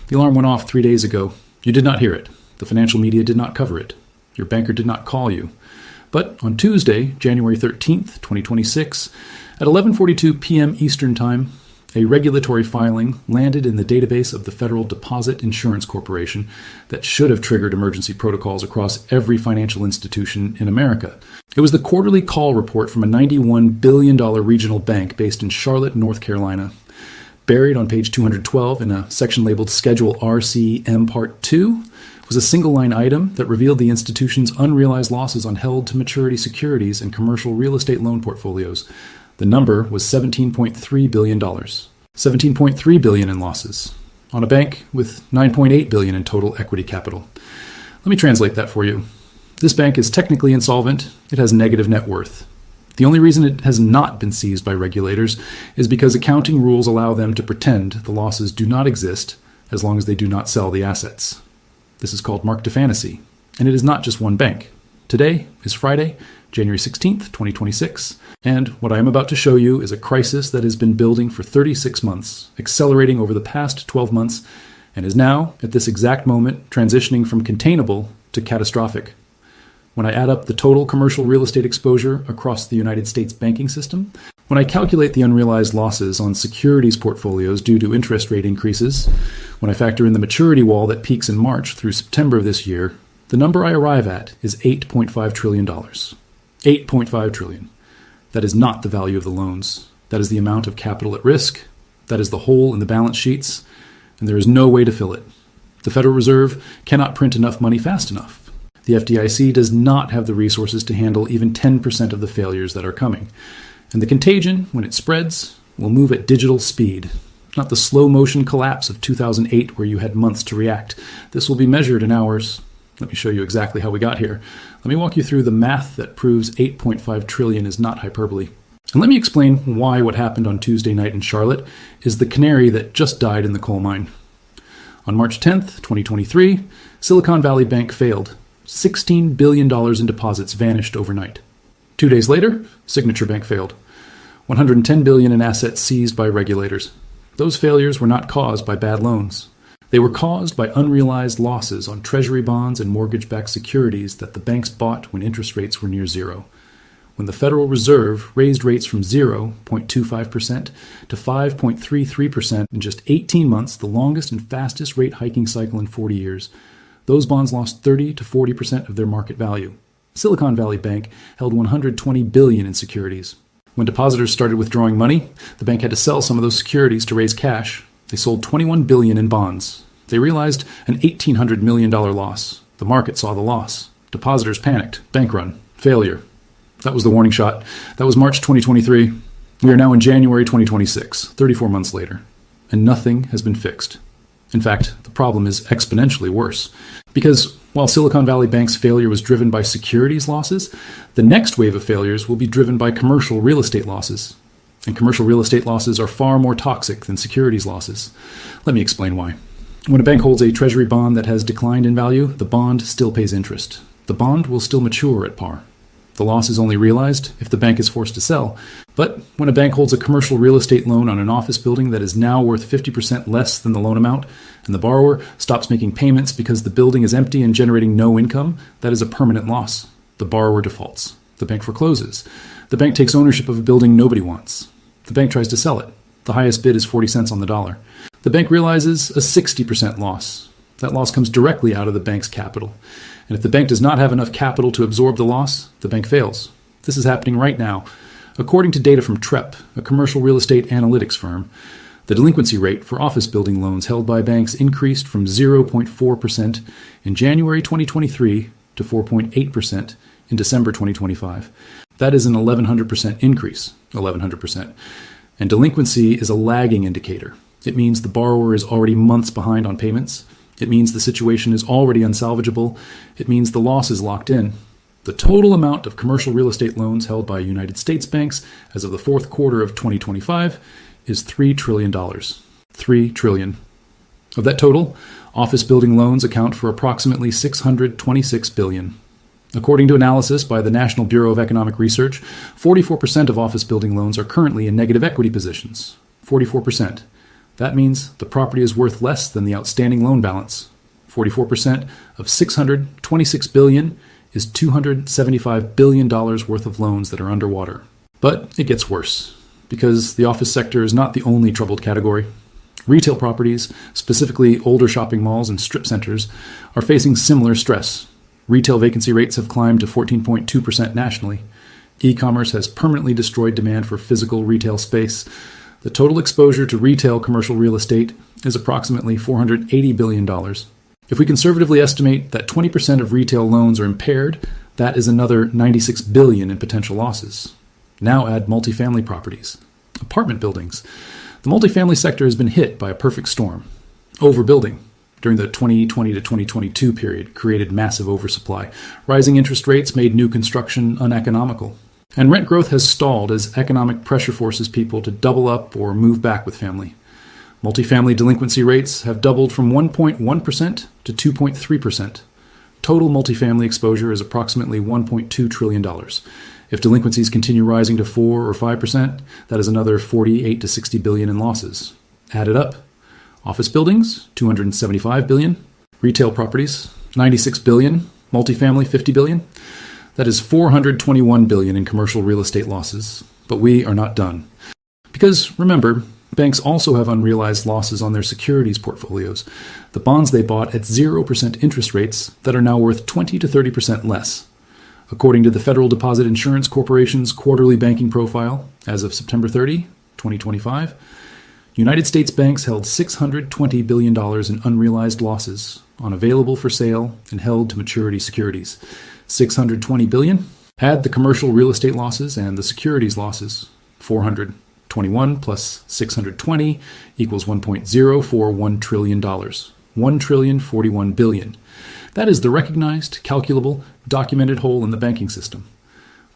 The alarm went off 3 days ago. You did not hear it. The financial media did not cover it. Your banker did not call you. But on Tuesday, January 13th, 2026, at 11:42 p.m. Eastern Time, a regulatory filing landed in the database of the Federal Deposit Insurance Corporation that should have triggered emergency protocols across every financial institution in America. It was the quarterly call report from a $91 billion regional bank based in Charlotte, North Carolina. Buried on page 212 in a section labeled Schedule RCM Part 2 was a single-line item that revealed the institution's unrealized losses on held-to-maturity securities and commercial real estate loan portfolios. The number was $17.3 billion. $17.3 billion in losses on a bank with $9.8 billion in total equity capital. Let me translate that for you. This bank is technically insolvent. It has negative net worth. The only reason it has not been seized by regulators is because accounting rules allow them to pretend the losses do not exist as long as they do not sell the assets. This is called mark to fantasy, and it is not just one bank. Today is Friday, January 16th, 2026, and what I am about to show you is a crisis that has been building for 36 months, accelerating over the past 12 months, and is now, at this exact moment, transitioning from containable to catastrophic. When I add up the total commercial real estate exposure across the United States banking system, when I calculate the unrealized losses on securities portfolios due to interest rate increases, when I factor in the maturity wall that peaks in March through September of this year, the number I arrive at is $8.5 trillion. $8.5 trillion. That is not the value of the loans. That is the amount of capital at risk. That is the hole in the balance sheets, and there is no way to fill it. The Federal Reserve cannot print enough money fast enough. The FDIC does not have the resources to handle even 10% of the failures that are coming. And the contagion, when it spreads, will move at digital speed. Not the slow-motion collapse of 2008 where you had months to react. This will be measured in hours. Let me show you exactly how we got here. Let me walk you through the math that proves 8.5 trillion is not hyperbole. And let me explain why what happened on Tuesday night in Charlotte is the canary that just died in the coal mine. On March 10th, 2023, Silicon Valley Bank failed. $16 billion in deposits vanished overnight. 2 days later, Signature Bank failed. $110 billion in assets seized by regulators. Those failures were not caused by bad loans. They were caused by unrealized losses on treasury bonds and mortgage-backed securities that the banks bought when interest rates were near zero. When the Federal Reserve raised rates from 0.25% to 5.33% in just 18 months, the longest and fastest rate hiking cycle in 40 years, those bonds lost 30 to 40% of their market value. Silicon Valley Bank held $120 billion in securities. When depositors started withdrawing money, the bank had to sell some of those securities to raise cash. They sold $21 billion in bonds. They realized an $1,800 million loss. The market saw the loss. Depositors panicked. Bank run. Failure. That was the warning shot. That was March 2023. We are now in January 2026, 34 months later, and nothing has been fixed. In fact, the problem is exponentially worse. Because while Silicon Valley Bank's failure was driven by securities losses, the next wave of failures will be driven by commercial real estate losses. And commercial real estate losses are far more toxic than securities losses. Let me explain why. When a bank holds a treasury bond that has declined in value, the bond still pays interest. The bond will still mature at par. The loss is only realized if the bank is forced to sell. But when a bank holds a commercial real estate loan on an office building that is now worth 50% less than the loan amount, and the borrower stops making payments because the building is empty and generating no income, that is a permanent loss. The borrower defaults. The bank forecloses. The bank takes ownership of a building nobody wants. The bank tries to sell it. The highest bid is 40 cents on the dollar. The bank realizes a 60% loss. That loss comes directly out of the bank's capital. And if the bank does not have enough capital to absorb the loss, the bank fails. This is happening right now. According to data from TREP, a commercial real estate analytics firm, the delinquency rate for office building loans held by banks increased from 0.4% in January 2023 to 4.8% in December 2025. That is an 1,100% increase, 1,100%. And delinquency is a lagging indicator. It means the borrower is already months behind on payments. It means the situation is already unsalvageable. It means the loss is locked in. The total amount of commercial real estate loans held by United States banks as of the fourth quarter of 2025 is $3 trillion. $3 trillion. Of that total, office building loans account for approximately $626 billion. According to analysis by the National Bureau of Economic Research, 44% of office building loans are currently in negative equity positions. 44%. That means the property is worth less than the outstanding loan balance. 44% of $626 billion is $275 billion worth of loans that are underwater. But it gets worse, because the office sector is not the only troubled category. Retail properties, specifically older shopping malls and strip centers, are facing similar stress. Retail vacancy rates have climbed to 14.2% nationally. E-commerce has permanently destroyed demand for physical retail space. The total exposure to retail commercial real estate is approximately $480 billion. If we conservatively estimate that 20% of retail loans are impaired, that is another $96 billion in potential losses. Now add multifamily properties, apartment buildings. The multifamily sector has been hit by a perfect storm. Overbuilding during the 2020 to 2022 period created massive oversupply. Rising interest rates made new construction uneconomical. And rent growth has stalled as economic pressure forces people to double up or move back with family. Multifamily delinquency rates have doubled from 1.1% to 2.3%. Total multifamily exposure is approximately $1.2 trillion. If delinquencies continue rising to 4 or 5%, that is another $48 to $60 billion in losses. Add it up. Office buildings, $275 billion. Retail properties, $96 billion. Multifamily, $50 billion. That is $421 billion in commercial real estate losses. But we are not done. Because, remember, banks also have unrealized losses on their securities portfolios, the bonds they bought at 0% interest rates that are now worth 20 to 30% less. According to the Federal Deposit Insurance Corporation's quarterly banking profile, as of September 30, 2025, United States banks held $620 billion in unrealized losses on available for sale and held to maturity securities. $620 billion. Add the commercial real estate losses and the securities losses. 421 plus 620 equals $1.041 trillion. $1,041 billion. That is the recognized, calculable, documented hole in the banking system.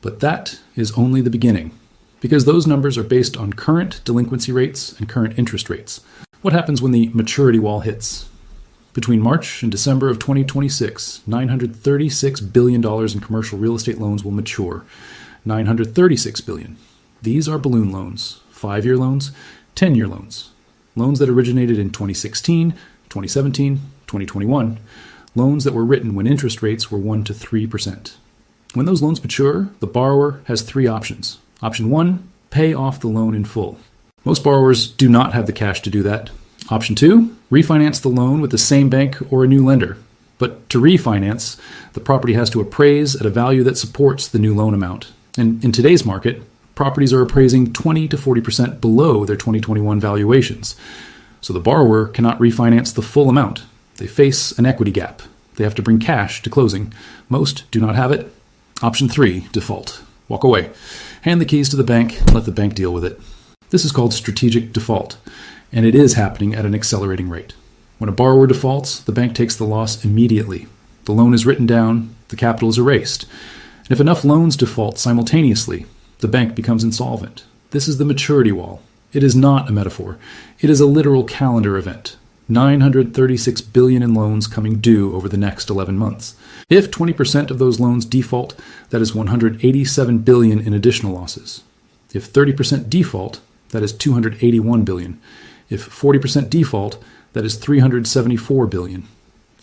But that is only the beginning, because those numbers are based on current delinquency rates and current interest rates. What happens when the maturity wall hits? Between March and December of 2026, $936 billion in commercial real estate loans will mature. $936 billion. These are balloon loans, 5-year loans, 10-year loans, loans that originated in 2016, 2017, 2021, loans that were written when interest rates were 1 to 3%. When those loans mature, the borrower has 3 options. Option 1, pay off the loan in full. Most borrowers do not have the cash to do that. Option 2, refinance the loan with the same bank or a new lender. But to refinance, the property has to appraise at a value that supports the new loan amount. And in today's market, properties are appraising 20 to 40% below their 2021 valuations. So the borrower cannot refinance the full amount. They face an equity gap. They have to bring cash to closing. Most do not have it. Option 3, default. Walk away. Hand the keys to the bank and let the bank deal with it. This is called strategic default, and it is happening at an accelerating rate. When a borrower defaults, the bank takes the loss immediately. The loan is written down, the capital is erased. And if enough loans default simultaneously, the bank becomes insolvent. This is the maturity wall. It is not a metaphor. It is a literal calendar event. $936 billion in loans coming due over the next 11 months. If 20% of those loans default, that is $187 billion in additional losses. If 30% default, that is $281 billion. If 40% default, that is $374 billion.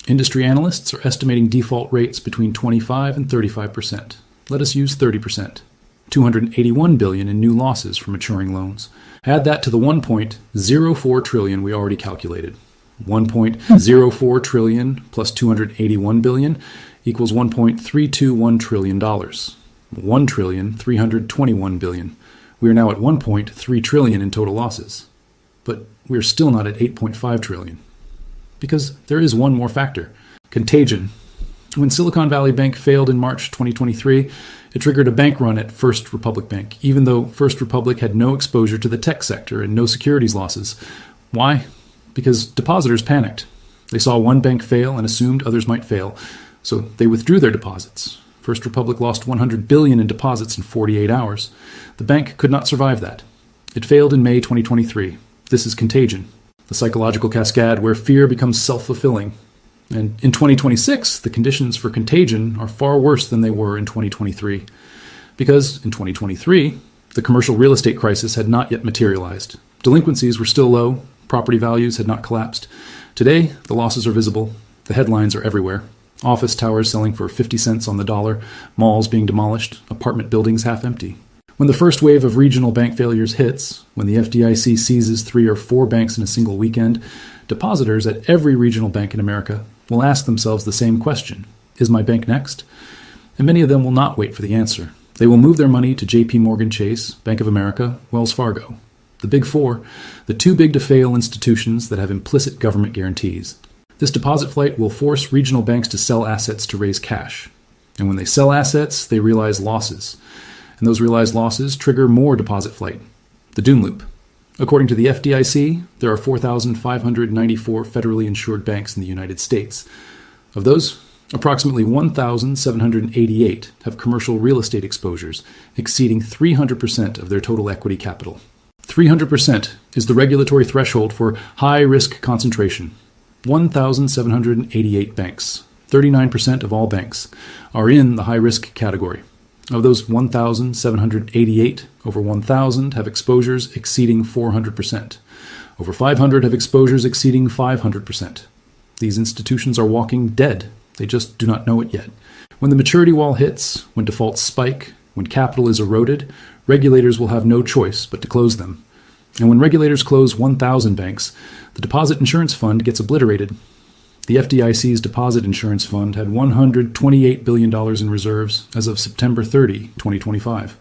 Industry analysts are estimating default rates between 25 and 35%. Let us use 30%. $281 billion in new losses from maturing loans. Add that to the $1.04 trillion we already calculated. $1.04 trillion plus $281 billion equals $1.321 trillion. $1,321 billion. We are now at $1.3 trillion in total losses. But we are still not at $8.5 trillion. Because there is one more factor. Contagion. When Silicon Valley Bank failed in March 2023, it triggered a bank run at First Republic Bank, even though First Republic had no exposure to the tech sector and no securities losses. Why? Because depositors panicked. They saw one bank fail and assumed others might fail, so they withdrew their deposits. First Republic lost $100 billion in deposits in 48 hours. The bank could not survive that. It failed in May 2023. This is contagion, the psychological cascade where fear becomes self-fulfilling. And in 2026, the conditions for contagion are far worse than they were in 2023. Because in 2023, the commercial real estate crisis had not yet materialized. Delinquencies were still low, Property values had not collapsed. Today, the losses are visible. The headlines are everywhere. Office towers selling for 50 cents on the dollar, malls being demolished, apartment buildings half empty. When the first wave of regional bank failures hits, when the FDIC seizes 3 or 4 banks in a single weekend, depositors at every regional bank in America will ask themselves the same question: is my bank next? And many of them will not wait for the answer. They will move their money to JP Morgan Chase, Bank of America, Wells Fargo. The Big Four, the too big to fail institutions that have implicit government guarantees. This deposit flight will force regional banks to sell assets to raise cash. And when they sell assets, they realize losses. And those realized losses trigger more deposit flight. The doom loop. According to the FDIC, there are 4,594 federally insured banks in the United States. Of those, approximately 1,788 have commercial real estate exposures exceeding 300% of their total equity capital. 300% is the regulatory threshold for high-risk concentration. 1,788 banks, 39% of all banks, are in the high-risk category. Of those 1,788, over 1,000 have exposures exceeding 400%. Over 500 have exposures exceeding 500%. These institutions are walking dead. They just do not know it yet. When the maturity wall hits, when defaults spike, when capital is eroded, regulators will have no choice but to close them. And when regulators close 1,000 banks, the Deposit Insurance Fund gets obliterated. The FDIC's Deposit Insurance Fund had $128 billion in reserves as of September 30, 2025.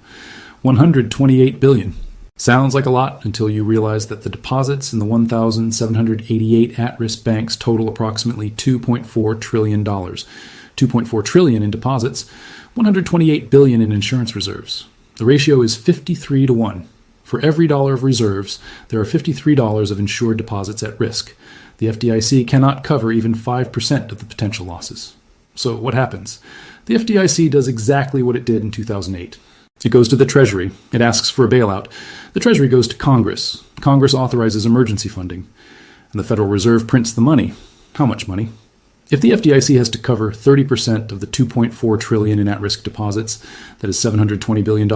$128 billion. Sounds like a lot until you realize that the deposits in the 1,788 at-risk banks total approximately $2.4 trillion. $2.4 trillion in deposits, $128 billion in insurance reserves. The ratio is 53 to 1. For every dollar of reserves, there are $53 of insured deposits at risk. The FDIC cannot cover even 5% of the potential losses. So what happens? The FDIC does exactly what it did in 2008. It goes to the Treasury. It asks for a bailout. The Treasury goes to Congress. Congress authorizes emergency funding. And the Federal Reserve prints the money. How much money? If the FDIC has to cover 30% of the $2.4 trillion in at-risk deposits, that is $720 billion,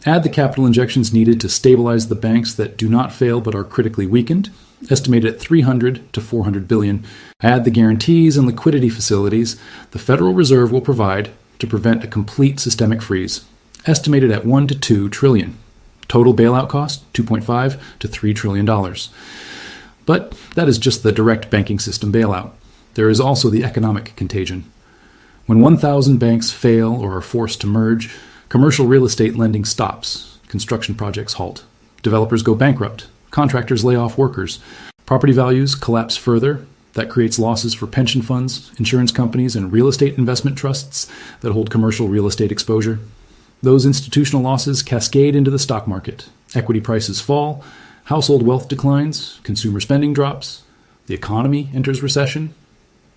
add the capital injections needed to stabilize the banks that do not fail but are critically weakened, estimated at $300 to $400 billion. Add the guarantees and liquidity facilities the Federal Reserve will provide to prevent a complete systemic freeze, estimated at $1 to $2 trillion. Total bailout cost, $2.5 to $3 trillion. But that is just the direct banking system bailout. There is also the economic contagion. When 1,000 banks fail or are forced to merge, commercial real estate lending stops. Construction projects halt. Developers go bankrupt. Contractors lay off workers. Property values collapse further. That creates losses for pension funds, insurance companies, and real estate investment trusts that hold commercial real estate exposure. Those institutional losses cascade into the stock market. Equity prices fall. Household wealth declines. Consumer spending drops. The economy enters recession.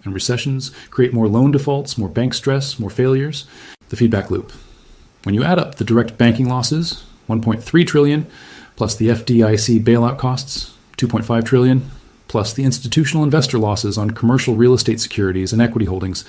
And recessions create more loan defaults, more bank stress, more failures. The feedback loop. When you add up the direct banking losses, $1.3 trillion, plus the FDIC bailout costs, $2.5 trillion, plus the institutional investor losses on commercial real estate securities and equity holdings,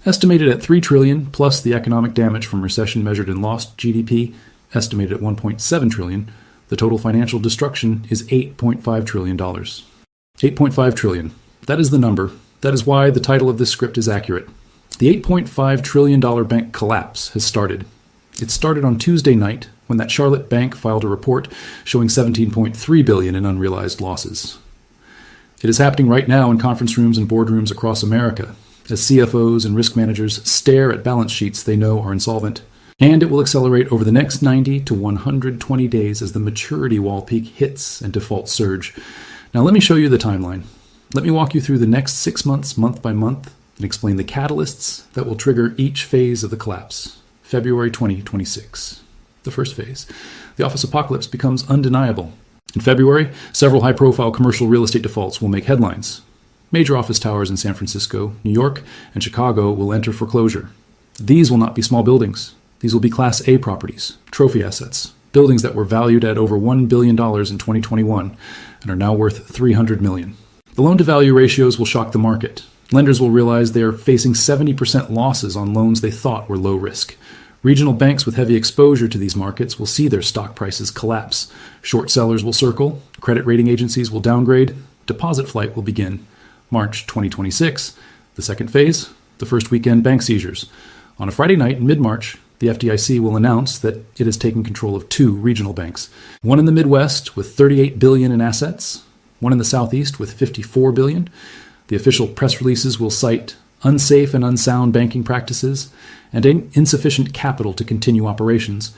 estimated at $3 trillion, plus the economic damage from recession measured in lost GDP, estimated at $1.7 trillion, the total financial destruction is $8.5 trillion. $8.5 trillion. That is the number. That is why the title of this script is accurate. The $8.5 trillion bank collapse has started. It started on Tuesday night when that Charlotte bank filed a report showing $17.3 billion in unrealized losses. It is happening right now in conference rooms and boardrooms across America as CFOs and risk managers stare at balance sheets they know are insolvent. And it will accelerate over the next 90 to 120 days as the maturity wall peak hits and defaults surge. Now let me show you the timeline. Let me walk you through the next 6 months, month by month, and explain the catalysts that will trigger each phase of the collapse. February 2026. The first phase. The office apocalypse becomes undeniable. In February, several high-profile commercial real estate defaults will make headlines. Major office towers in San Francisco, New York, and Chicago will enter foreclosure. These will not be small buildings. These will be Class A properties, trophy assets, buildings that were valued at over $1 billion in 2021 and are now worth $300 million. The loan-to-value ratios will shock the market. Lenders will realize they are facing 70% losses on loans they thought were low risk. Regional banks with heavy exposure to these markets will see their stock prices collapse. Short sellers will circle, credit rating agencies will downgrade, deposit flight will begin. March 2026, the second phase, the first weekend bank seizures. On a Friday night in mid-March, the FDIC will announce that it has taken control of 2 regional banks. One in the Midwest with $38 billion in assets, one in the Southeast with $54 billion. The official press releases will cite unsafe and unsound banking practices and insufficient capital to continue operations.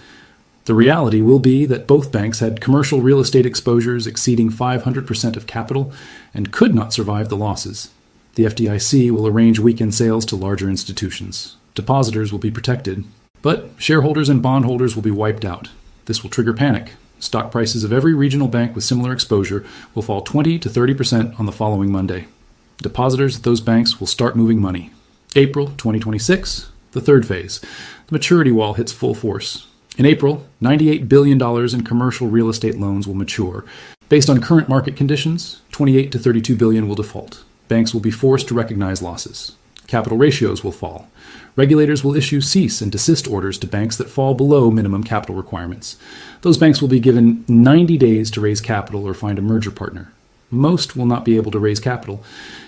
The reality will be that both banks had commercial real estate exposures exceeding 500% of capital and could not survive the losses. The FDIC will arrange weekend sales to larger institutions. Depositors will be protected, but shareholders and bondholders will be wiped out. This will trigger panic. Stock prices of every regional bank with similar exposure will fall 20 to 30% on the following Monday. Depositors at those banks will start moving money. April 2026, the third phase. The maturity wall hits full force. In April, $98 billion in commercial real estate loans will mature. Based on current market conditions, $28 to $32 billion will default. Banks will be forced to recognize losses. Capital ratios will fall. Regulators will issue cease and desist orders to banks that fall below minimum capital requirements. Those banks will be given 90 days to raise capital or find a merger partner. Most will not be able to raise capital.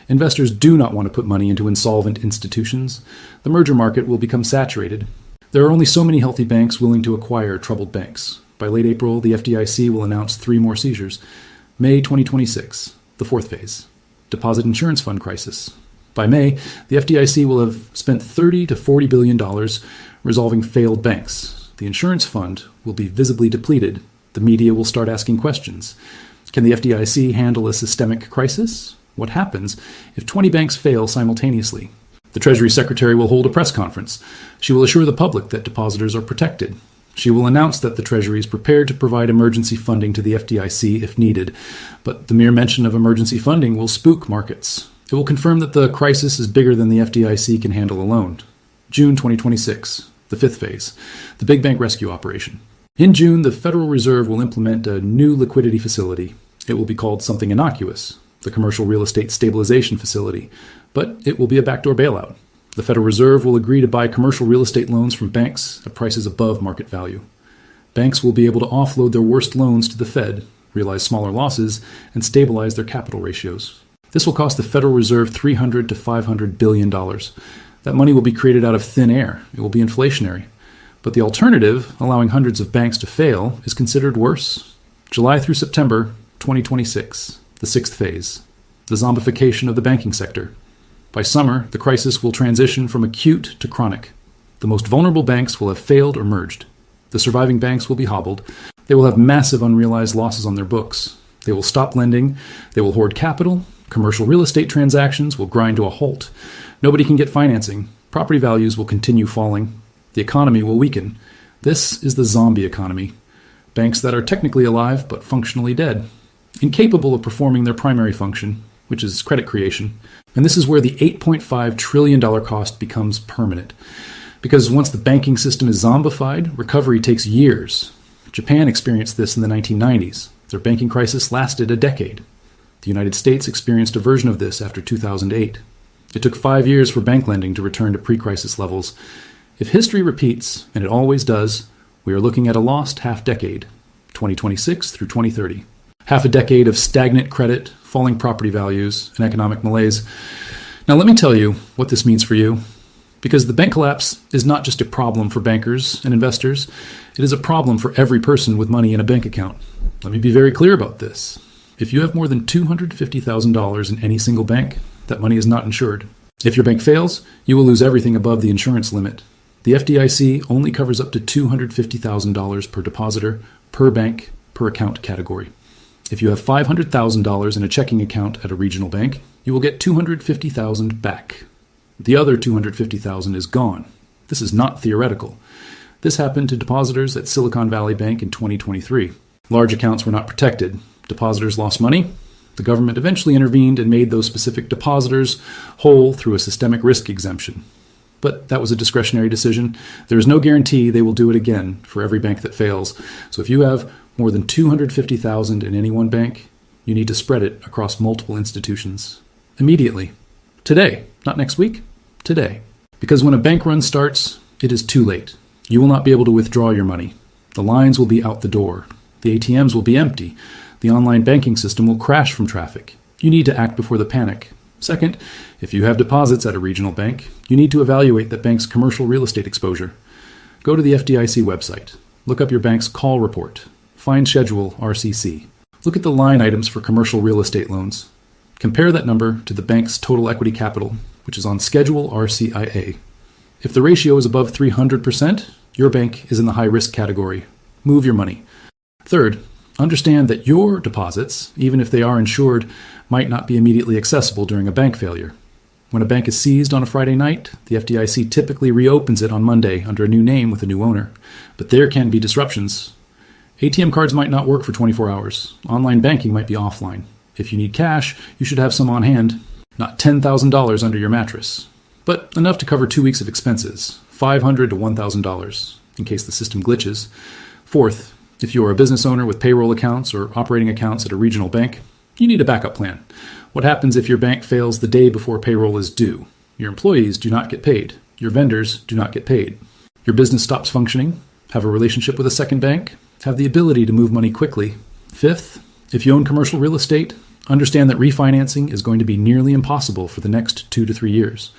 Investors do not want to put money into insolvent institutions. The merger market will become saturated. There are only so many healthy banks willing to acquire troubled banks. By late April, the FDIC will announce 3 more seizures. May 2026, the fourth phase. Deposit Insurance Fund crisis. By May, the FDIC will have spent $30 to $40 billion resolving failed banks. The insurance fund will be visibly depleted. The media will start asking questions. Can the FDIC handle a systemic crisis? What happens if 20 banks fail simultaneously? The Treasury Secretary will hold a press conference. She will assure the public that depositors are protected. She will announce that the Treasury is prepared to provide emergency funding to the FDIC if needed, but the mere mention of emergency funding will spook markets. It will confirm that the crisis is bigger than the FDIC can handle alone. June 2026, the fifth phase, the big bank rescue operation. In June, the Federal Reserve will implement a new liquidity facility. It will be called something innocuous, the Commercial Real Estate Stabilization Facility, but it will be a backdoor bailout. The Federal Reserve will agree to buy commercial real estate loans from banks at prices above market value. Banks will be able to offload their worst loans to the Fed, realize smaller losses, and stabilize their capital ratios. This will cost the Federal Reserve $300 to $500 billion. That money will be created out of thin air. It will be inflationary. But the alternative, allowing hundreds of banks to fail, is considered worse. July through September 2026, the sixth phase, the zombification of the banking sector. By summer, the crisis will transition from acute to chronic. The most vulnerable banks will have failed or merged. The surviving banks will be hobbled. They will have massive unrealized losses on their books. They will stop lending. They will hoard capital. Commercial real estate transactions will grind to a halt. Nobody can get financing. Property values will continue falling. The economy will weaken. This is the zombie economy. Banks that are technically alive but functionally dead, incapable of performing their primary function, which is credit creation. And this is where the $8.5 trillion cost becomes permanent. Because once the banking system is zombified, recovery takes years. Japan experienced this in the 1990s. Their banking crisis lasted a decade. The United States experienced a version of this after 2008. It took 5 years for bank lending to return to pre-crisis levels. If history repeats, and it always does, we are looking at a lost half-decade, 2026 through 2030. Half a decade of stagnant credit, falling property values, and economic malaise. Now let me tell you what this means for you. Because the bank collapse is not just a problem for bankers and investors, it is a problem for every person with money in a bank account. Let me be very clear about this. If you have more than $250,000 in any single bank, that money is not insured. If your bank fails, you will lose everything above the insurance limit. The FDIC only covers up to $250,000 per depositor, per bank, per account category. If you have $500,000 in a checking account at a regional bank, you will get $250,000 back. The other $250,000 is gone. This is not theoretical. This happened to depositors at Silicon Valley Bank in 2023. Large accounts were not protected. Depositors lost money. The government eventually intervened and made those specific depositors whole through a systemic risk exemption. But that was a discretionary decision. There is no guarantee they will do it again for every bank that fails. So if you have more than $250,000 in any one bank, you need to spread it across multiple institutions. Immediately. Today. Not next week. Today. Because when a bank run starts, it is too late. You will not be able to withdraw your money. The lines will be out the door. The ATMs will be empty. The online banking system will crash from traffic. You need to act before the panic. Second, if you have deposits at a regional bank, you need to evaluate that bank's commercial real estate exposure. Go to the FDIC website. Look up your bank's call report. Find Schedule RCC. Look at the line items for commercial real estate loans. Compare that number to the bank's total equity capital, which is on Schedule RCIA. If the ratio is above 300%, your bank is in the high-risk category. Move your money. Third, understand that your deposits, even if they are insured, might not be immediately accessible during a bank failure. When a bank is seized on a Friday night, the FDIC typically reopens it on Monday under a new name with a new owner. But there can be disruptions. ATM cards might not work for 24 hours. Online banking might be offline. If you need cash, you should have some on hand, not $10,000 under your mattress, but enough to cover 2 weeks of expenses, $500 to $1,000, in case the system glitches. Fourth, if you are a business owner with payroll accounts or operating accounts at a regional bank, you need a backup plan. What happens if your bank fails the day before payroll is due? Your employees do not get paid. Your vendors do not get paid. Your business stops functioning. Have a relationship with a second bank. Have the ability to move money quickly. Fifth, if you own commercial real estate, understand that refinancing is going to be nearly impossible for the next 2 to 3 years.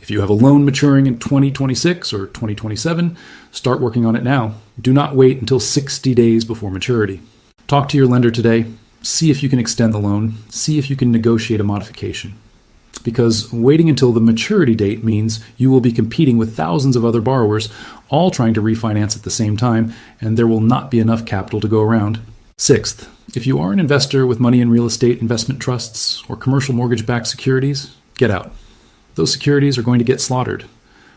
If you have a loan maturing in 2026 or 2027, start working on it now. Do not wait until 60 days before maturity. Talk to your lender today. See if you can extend the loan. See if you can negotiate a modification. Because waiting until the maturity date means you will be competing with thousands of other borrowers, all trying to refinance at the same time, and there will not be enough capital to go around. Sixth, if you are an investor with money in real estate investment trusts or commercial mortgage-backed securities, get out. Those securities are going to get slaughtered.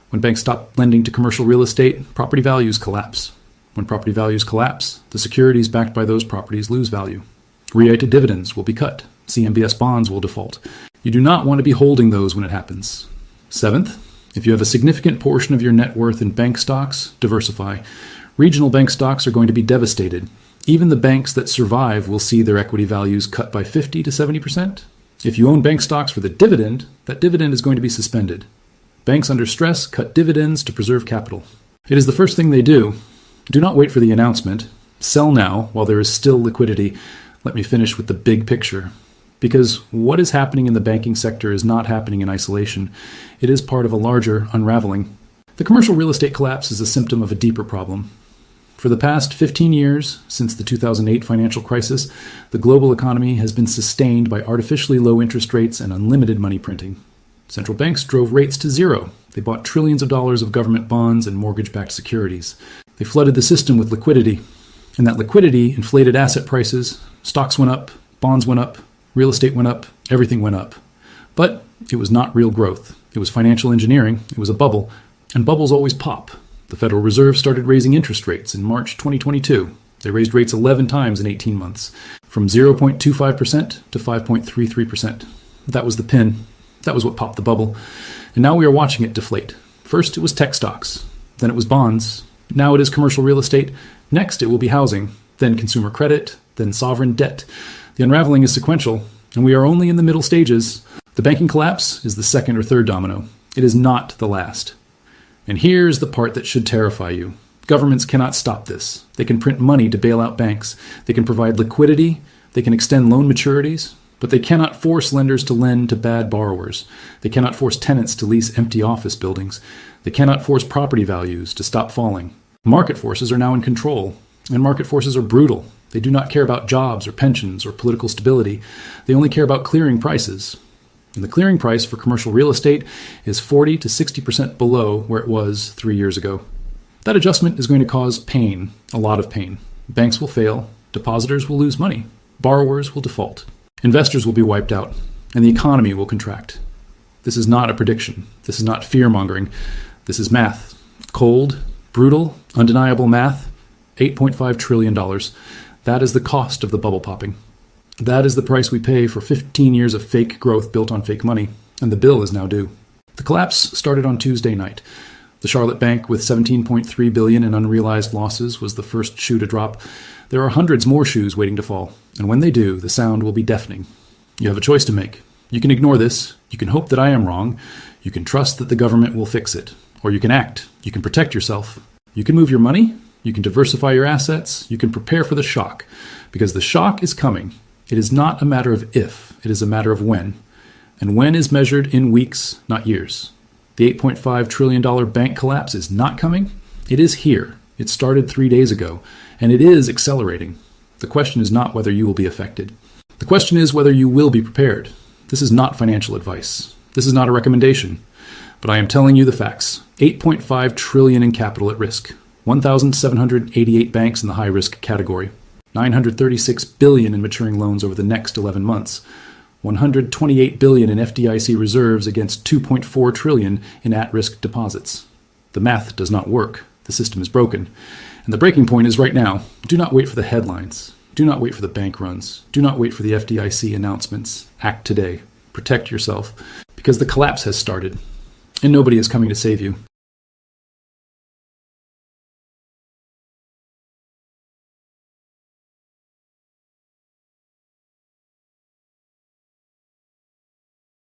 When banks stop lending to commercial real estate, property values collapse. When property values collapse, the securities backed by those properties lose value. Re-rated dividends will be cut. CMBS bonds will default. You do not want to be holding those when it happens. Seventh, if you have a significant portion of your net worth in bank stocks, diversify. Regional bank stocks are going to be devastated. Even the banks that survive will see their equity values cut by 50 to 70%. If you own bank stocks for the dividend, that dividend is going to be suspended. Banks under stress cut dividends to preserve capital. It is the first thing they do. Do not wait for the announcement. Sell now while there is still liquidity. Let me finish with the big picture. Because what is happening in the banking sector is not happening in isolation. It is part of a larger unraveling. The commercial real estate collapse is a symptom of a deeper problem. For the past 15 years, since the 2008 financial crisis, the global economy has been sustained by artificially low interest rates and unlimited money printing. Central banks drove rates to zero. They bought trillions of dollars of government bonds and mortgage-backed securities. They flooded the system with liquidity. And that liquidity inflated asset prices. Stocks went up, bonds went up, real estate went up, everything went up. But it was not real growth. It was financial engineering. It was a bubble. And bubbles always pop. The Federal Reserve started raising interest rates in March 2022. They raised rates 11 times in 18 months, from 0.25% to 5.33%. That was the pin. That was what popped the bubble. And now we are watching it deflate. First it was tech stocks. Then it was bonds. Now it is commercial real estate. Next it will be housing. Then consumer credit. Then sovereign debt. The unraveling is sequential, and we are only in the middle stages. The banking collapse is the second or third domino. It is not the last. And here's the part that should terrify you. Governments cannot stop this. They can print money to bail out banks. They can provide liquidity. They can extend loan maturities. But they cannot force lenders to lend to bad borrowers. They cannot force tenants to lease empty office buildings. They cannot force property values to stop falling. Market forces are now in control, and market forces are brutal. They do not care about jobs or pensions or political stability. They only care about clearing prices. And the clearing price for commercial real estate is 40 to 60% below where it was 3 years ago. That adjustment is going to cause pain, a lot of pain. Banks will fail, depositors will lose money, borrowers will default, investors will be wiped out, and the economy will contract. This is not a prediction. This is not fear-mongering. This is math. Cold, brutal, undeniable math. $8.5 trillion. That is the cost of the bubble popping. That is the price we pay for 15 years of fake growth built on fake money, and the bill is now due. The collapse started on Tuesday night. The Charlotte Bank, with $17.3 billion in unrealized losses, was the first shoe to drop. There are hundreds more shoes waiting to fall, and when they do, the sound will be deafening. You have a choice to make. You can ignore this. You can hope that I am wrong. You can trust that the government will fix it. Or you can act. You can protect yourself. You can move your money, you can diversify your assets, you can prepare for the shock, because the shock is coming. It is not a matter of if, it is a matter of when. And when is measured in weeks, not years. The $8.5 trillion bank collapse is not coming. It is here. It started 3 days ago, and it is accelerating. The question is not whether you will be affected. The question is whether you will be prepared. This is not financial advice. This is not a recommendation. But I am telling you the facts. $8.5 trillion in capital at risk. 1,788 banks in the high-risk category. $936 billion in maturing loans over the next 11 months. $128 billion in FDIC reserves against $2.4 trillion in at-risk deposits. The math does not work. The system is broken. And the breaking point is right now. Do not wait for the headlines. Do not wait for the bank runs. Do not wait for the FDIC announcements. Act today. Protect yourself, because the collapse has started, and nobody is coming to save you.